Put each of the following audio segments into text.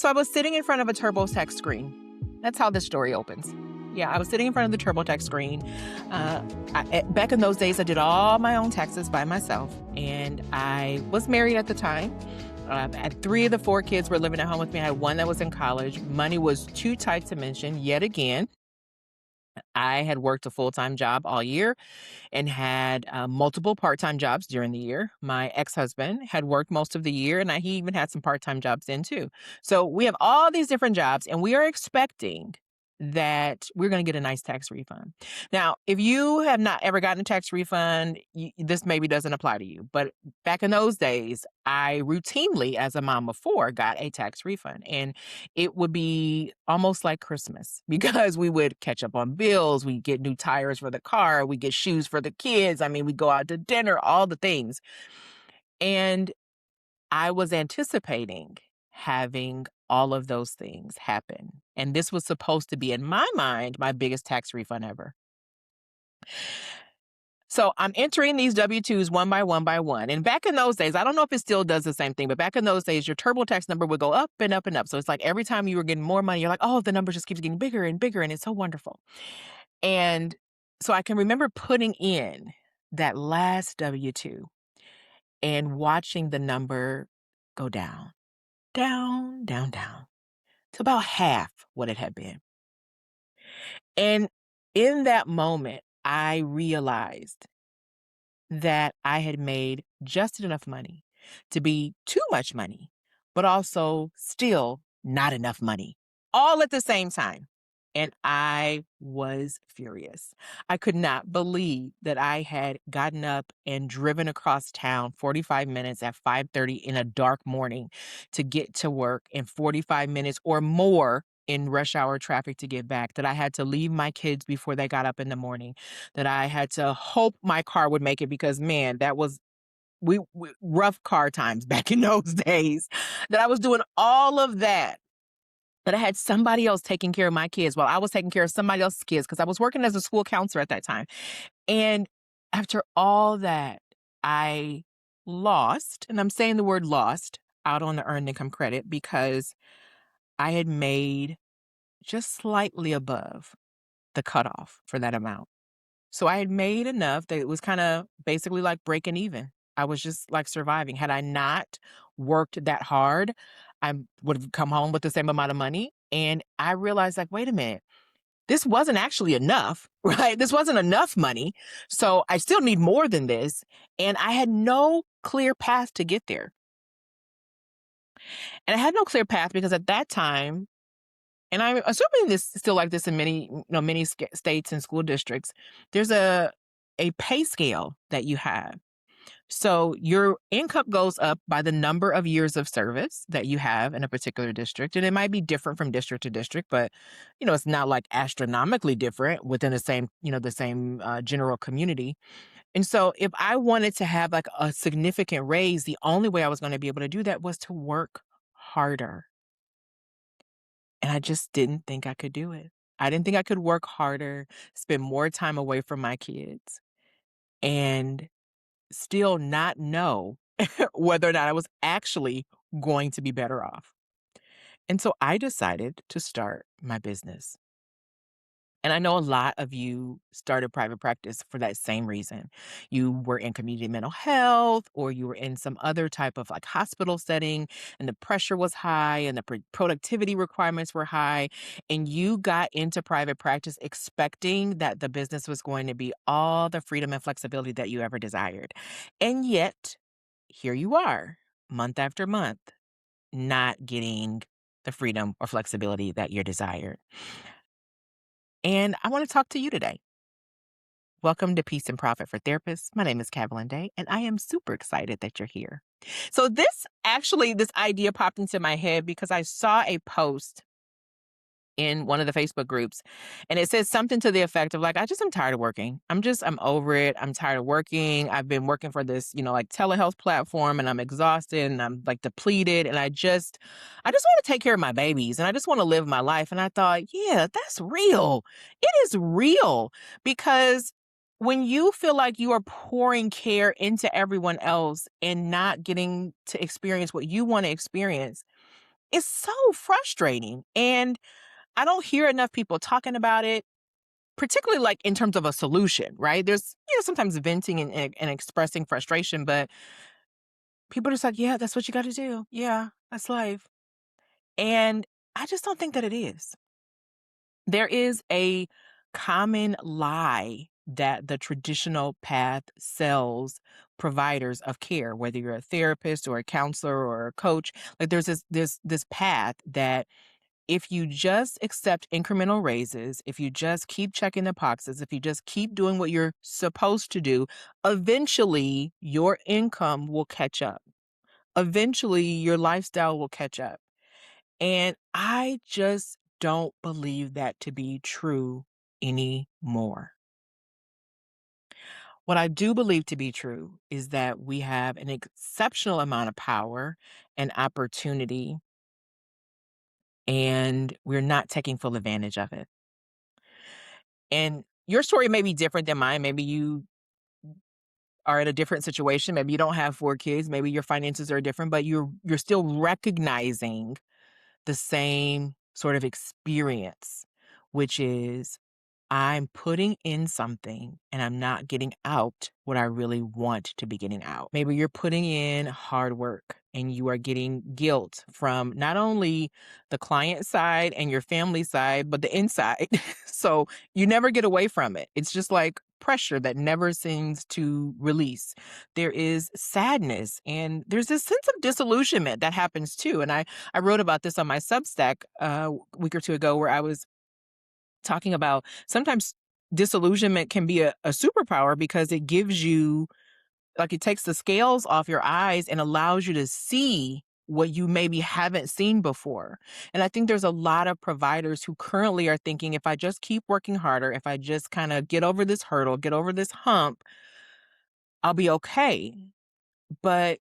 So I was sitting in front of a TurboTax screen. That's how this story opens. Yeah, I was sitting in front of the TurboTax screen. Back in those days, I did all my own taxes by myself, and I was married at the time. And 3 of the 4 kids were living at home with me. I had 1 that was in college. Money was too tight to mention yet again. I had worked a full-time job all year and had multiple part-time jobs during the year. My ex-husband had worked most of the year, and he even had some part-time jobs then too. So we have all these different jobs, and we are expecting that we're going to get a nice tax refund. Now, if you have not ever gotten a tax refund, this maybe doesn't apply to you. But back in those days, I routinely, as a mom of 4, got a tax refund. And it would be almost like Christmas because we would catch up on bills, we get new tires for the car, we get shoes for the kids. I mean, we go out to dinner, all the things. And I was anticipating having all of those things happen. And this was supposed to be, in my mind, my biggest tax refund ever. So I'm entering these W-2s one by one by one. And back in those days, I don't know if it still does the same thing, but back in those days, your TurboTax number would go up and up and up. So it's like every time you were getting more money, you're like, oh, the number just keeps getting bigger and bigger, and it's so wonderful. And so I can remember putting in that last W-2 and watching the number go down, down, down, down to about half what it had been. And in that moment, I realized that I had made just enough money to be too much money, but also still not enough money, all at the same time. And I was furious. I could not believe that I had gotten up and driven across town 45 minutes at 5:30 in a dark morning to get to work, and 45 minutes or more in rush hour traffic to get back, that I had to leave my kids before they got up in the morning, that I had to hope my car would make it because, man, that was we rough car times back in those days, that I was doing all of that, that I had somebody else taking care of my kids while I was taking care of somebody else's kids because I was working as a school counselor at that time. And after all that, I lost, and I'm saying the word lost, out on the earned income credit because I had made just slightly above the cutoff for that amount. So I had made enough that it was kind of basically like breaking even. I was just like surviving. Had I not worked that hard, I would have come home with the same amount of money. And I realized, like, wait a minute, this wasn't actually enough, right? This wasn't enough money. So I still need more than this. And I had no clear path to get there. And I had no clear path because at that time, and I'm assuming this is still like this in many states and school districts, there's a pay scale that you have. So your income goes up by the number of years of service that you have in a particular district. And it might be different from district to district, but it's not like astronomically different within the same general community. And so if I wanted to have like a significant raise, the only way I was going to be able to do that was to work harder. And I just didn't think I could do it. I didn't think I could work harder, spend more time away from my kids, and still not know whether or not I was actually going to be better off. And so I decided to start my business. And I know a lot of you started private practice for that same reason. You were in community mental health, or you were in some other type of like hospital setting, and the pressure was high and the productivity requirements were high. And you got into private practice expecting that the business was going to be all the freedom and flexibility that you ever desired. And yet, here you are, month after month, not getting the freedom or flexibility that you desired. And I want to talk to you today. Welcome to Peace and Profit for Therapists. My name is Calvalyn Day, and I am super excited that you're here. So this idea popped into my head because I saw a post in one of the Facebook groups, and it says something to the effect of like, I'm tired of working. I'm over it. I'm tired of working. I've been working for this, like telehealth platform, and I'm exhausted and I'm like depleted. And I just want to take care of my babies, and I just want to live my life. And I thought, yeah, that's real. It is real, because when you feel like you are pouring care into everyone else and not getting to experience what you want to experience, It's so frustrating, and I don't hear enough people talking about it, particularly, like, in terms of a solution, right? There's, sometimes venting and expressing frustration, but people are just like, "Yeah, that's what you gotta do. Yeah, that's life." And I just don't think that it is. There is a common lie that the traditional path sells providers of care, whether you're a therapist or a counselor or a coach. Like, there's this path that if you just accept incremental raises, if you just keep checking the boxes, if you just keep doing what you're supposed to do, eventually your income will catch up. Eventually your lifestyle will catch up. And I just don't believe that to be true anymore. What I do believe to be true is that we have an exceptional amount of power and opportunity, and we're not taking full advantage of it. And your story may be different than mine. Maybe you are in a different situation. Maybe you don't have 4 kids. Maybe your finances are different, but you're still recognizing the same sort of experience, which is I'm putting in something and I'm not getting out what I really want to be getting out. Maybe you're putting in hard work and you are getting guilt from not only the client side and your family side, but the inside. So you never get away from it. It's just like pressure that never seems to release. There is sadness and there's this sense of disillusionment that happens too. And I wrote about this on my Substack a week or two ago where I was talking about sometimes disillusionment can be a superpower because it gives you like it takes the scales off your eyes and allows you to see what you maybe haven't seen before. And I think there's a lot of providers who currently are thinking if I just keep working harder, if I just kind of get over this hurdle, get over this hump, I'll be okay. But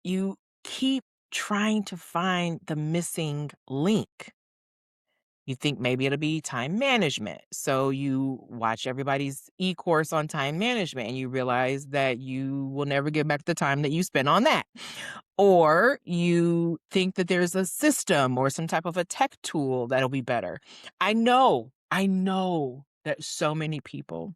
you keep trying to find the missing link. You think maybe it'll be time management. So you watch everybody's e-course on time management and you realize that you will never get back the time that you spent on that. Or you think that there's a system or some type of a tech tool that'll be better. I know that so many people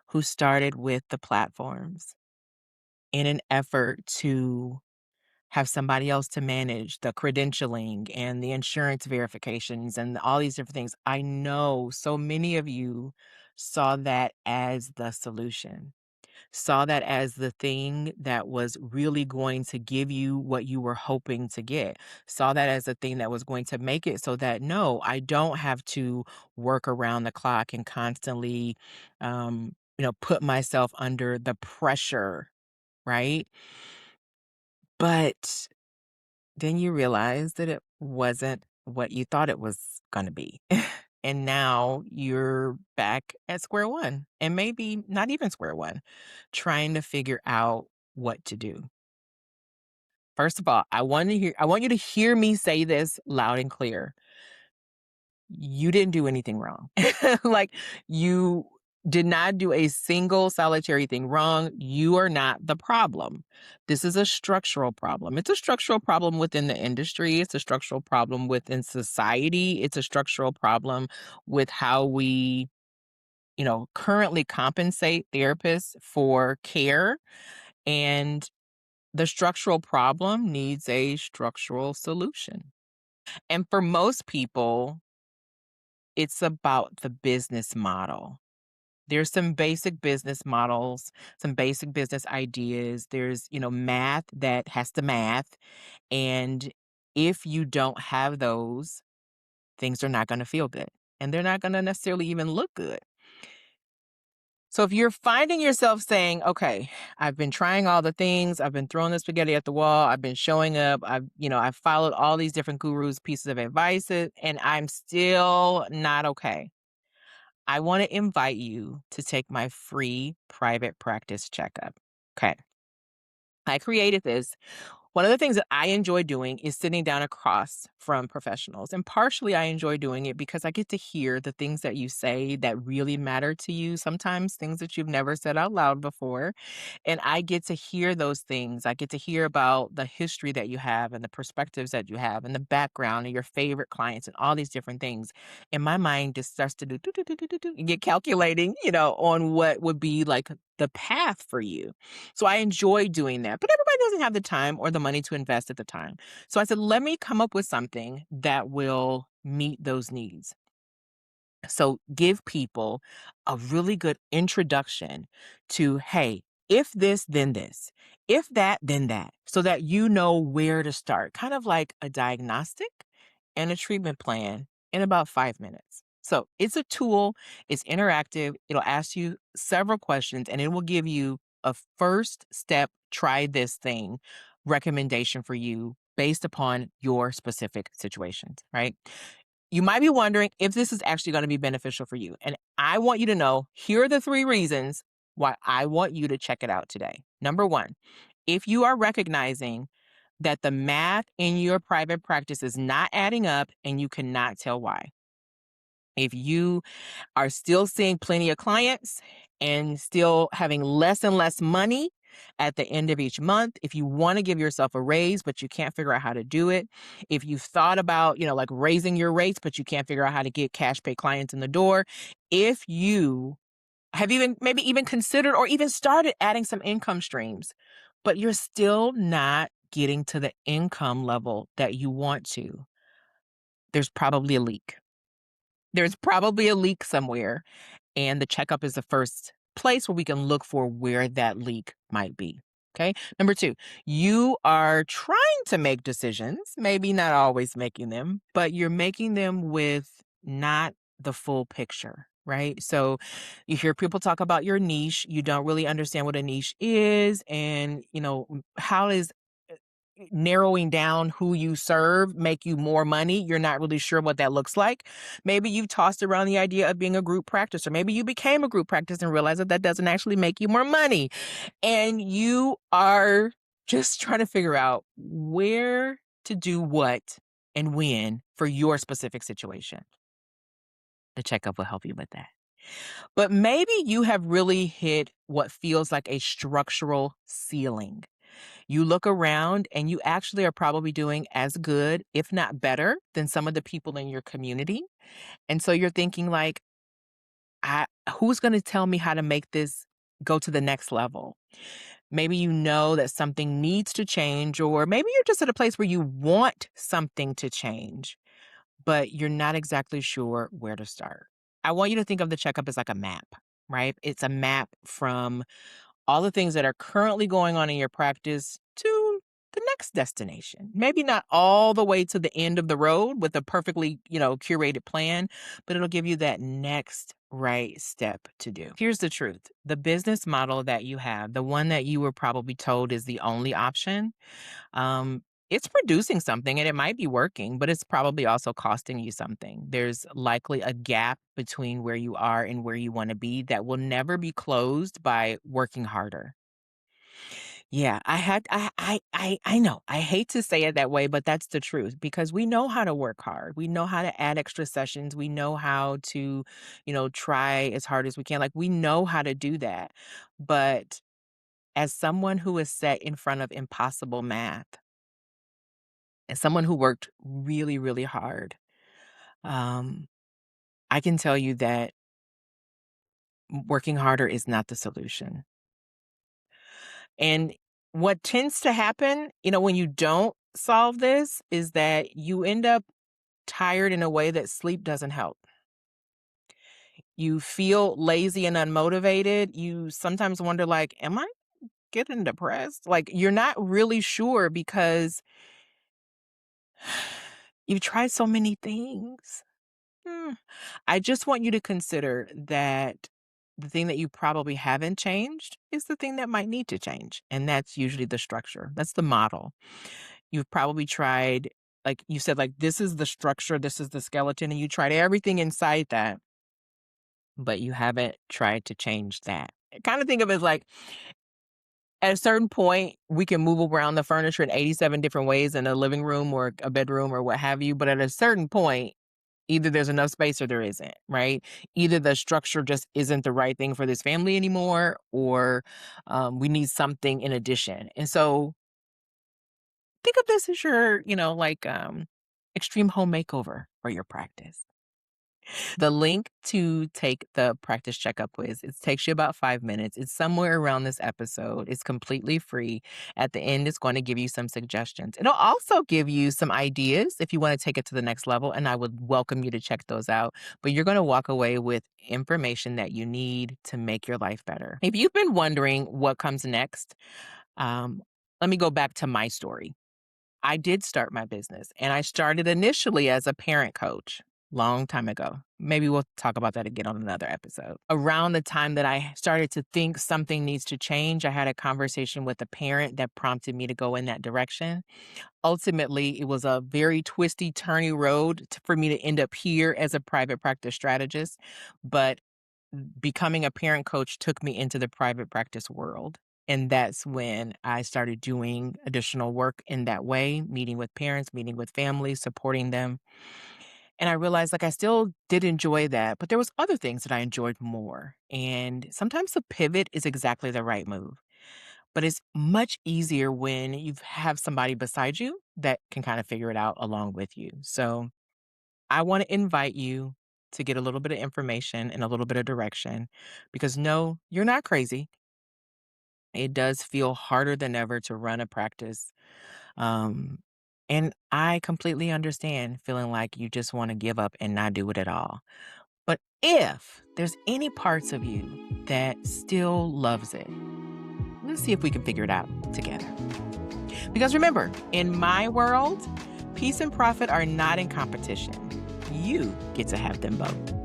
who started with the platforms in an effort to have somebody else to manage the credentialing and the insurance verifications and all these different things. I know so many of you saw that as the solution, saw that as the thing that was really going to give you what you were hoping to get, saw that as the thing that was going to make it so that no, I don't have to work around the clock and constantly, put myself under the pressure, right? But then you realize that it wasn't what you thought it was gonna be. And now you're back at square one, and maybe not even square one, trying to figure out what to do. First of all, I want you to hear me say this loud and clear. You didn't do anything wrong. Like, you did not do a single solitary thing wrong. You are not the problem. This is a structural problem. It's a structural problem within the industry. It's a structural problem within society. It's a structural problem with how we, currently compensate therapists for care. And the structural problem needs a structural solution. And for most people, it's about the business model. There's some basic business models, some basic business ideas. There's, math that has to math. And if you don't have those, things are not going to feel good and they're not going to necessarily even look good. So if you're finding yourself saying, okay, I've been trying all the things, I've been throwing the spaghetti at the wall, I've been showing up, I've followed all these different gurus' pieces of advice, and I'm still not okay. I want to invite you to take my free private practice checkup. Okay. I created this One of the things that I enjoy doing is sitting down across from professionals. And partially I enjoy doing it because I get to hear the things that you say that really matter to you, sometimes things that you've never said out loud before. And I get to hear those things. I get to hear about the history that you have and the perspectives that you have and the background and your favorite clients and all these different things. And my mind just starts to do and get calculating, on what would be like the path for you. So I enjoy doing that, but everybody doesn't have the time or the money to invest at the time. So I said, let me come up with something that will meet those needs. So give people a really good introduction to, hey, if this, then this. If that, then that. So that you know where to start. Kind of like a diagnostic and a treatment plan in about 5 minutes. So it's a tool, it's interactive, it'll ask you several questions, and it will give you a first step, try this thing recommendation for you based upon your specific situations, right? You might be wondering if this is actually going to be beneficial for you. And I want you to know here are the 3 reasons why I want you to check it out today. Number one, if you are recognizing that the math in your private practice is not adding up and you cannot tell why. If you are still seeing plenty of clients and still having less and less money at the end of each month, if you want to give yourself a raise, but you can't figure out how to do it, if you've thought about, like raising your rates, but you can't figure out how to get cash pay clients in the door, if you have maybe even considered or even started adding some income streams, but you're still not getting to the income level that you want to, there's probably a leak. There's probably a leak somewhere, and the checkup is the first place where we can look for where that leak might be. Okay. Number two, you are trying to make decisions, maybe not always making them, but you're making them with not the full picture, right? So you hear people talk about your niche. You don't really understand what a niche is, and, how is narrowing down who you serve make you more money. You're not really sure what that looks like. Maybe you've tossed around the idea of being a group practice, or maybe you became a group practice and realized that that doesn't actually make you more money. And you are just trying to figure out where to do what and when for your specific situation. The checkup will help you with that. But maybe you have really hit what feels like a structural ceiling. You look around and you actually are probably doing as good, if not better, than some of the people in your community. And so you're thinking like, who's going to tell me how to make this go to the next level? Maybe you know that something needs to change, or maybe you're just at a place where you want something to change, but you're not exactly sure where to start. I want you to think of the checkup as like a map, right? It's a map from all the things that are currently going on in your practice to the next destination. Maybe not all the way to the end of the road with a perfectly, curated plan, but it'll give you that next right step to do. Here's the truth. The business model that you have, the one that you were probably told is the only option, um, it's producing something and it might be working, but it's probably also costing you something. There's likely a gap between where you are and where you want to be that will never be closed by working harder. Yeah, I know. I hate to say it that way, but that's the truth because we know how to work hard. We know how to add extra sessions. We know how to, try as hard as we can. Like we know how to do that. But as someone who is set in front of impossible math, as someone who worked really, really hard, um, I can tell you that working harder is not the solution. And what tends to happen, when you don't solve this is that you end up tired in a way that sleep doesn't help. You feel lazy and unmotivated. You sometimes wonder, like, am I getting depressed? Like, you're not really sure because you've tried so many things. Hmm. I just want you to consider that the thing that you probably haven't changed is the thing that might need to change. And that's usually the structure. That's the model. You've probably tried, like you said, like this is the structure, this is the skeleton, and you tried everything inside that, but you haven't tried to change that. I kind of think of it as like At a certain point, we can move around the furniture in 87 different ways in a living room or a bedroom or what have you, but at a certain point, either there's enough space or there isn't, right? Either the structure just isn't the right thing for this family anymore, or we need something in addition. And so think of this as your, extreme home makeover for your practice. The link to take the practice checkup quiz, it takes you about 5 minutes. It's somewhere around this episode. It's completely free. At the end, it's going to give you some suggestions. It'll also give you some ideas if you want to take it to the next level, and I would welcome you to check those out. But you're going to walk away with information that you need to make your life better. If you've been wondering what comes next, um, let me go back to my story. I did start my business, and I started initially as a parent coach long time ago. Maybe we'll talk about that again on another episode. Around the time that I started to think something needs to change, I had a conversation with a parent that prompted me to go in that direction. Ultimately, it was a very twisty, turny road for me to end up here as a private practice strategist, but becoming a parent coach took me into the private practice world. And that's when I started doing additional work in that way, meeting with parents, meeting with families, supporting them. And I realized like I still did enjoy that, but there was other things that I enjoyed more. And sometimes the pivot is exactly the right move. But it's much easier when you have somebody beside you that can kind of figure it out along with you. So I want to invite you to get a little bit of information and a little bit of direction because no, you're not crazy. It does feel harder than ever to run a practice. Um, and I completely understand feeling like you just want to give up and not do it at all. But if there's any parts of you that still loves it, let's see if we can figure it out together. Because remember, in my world, peace and profit are not in competition. You get to have them both.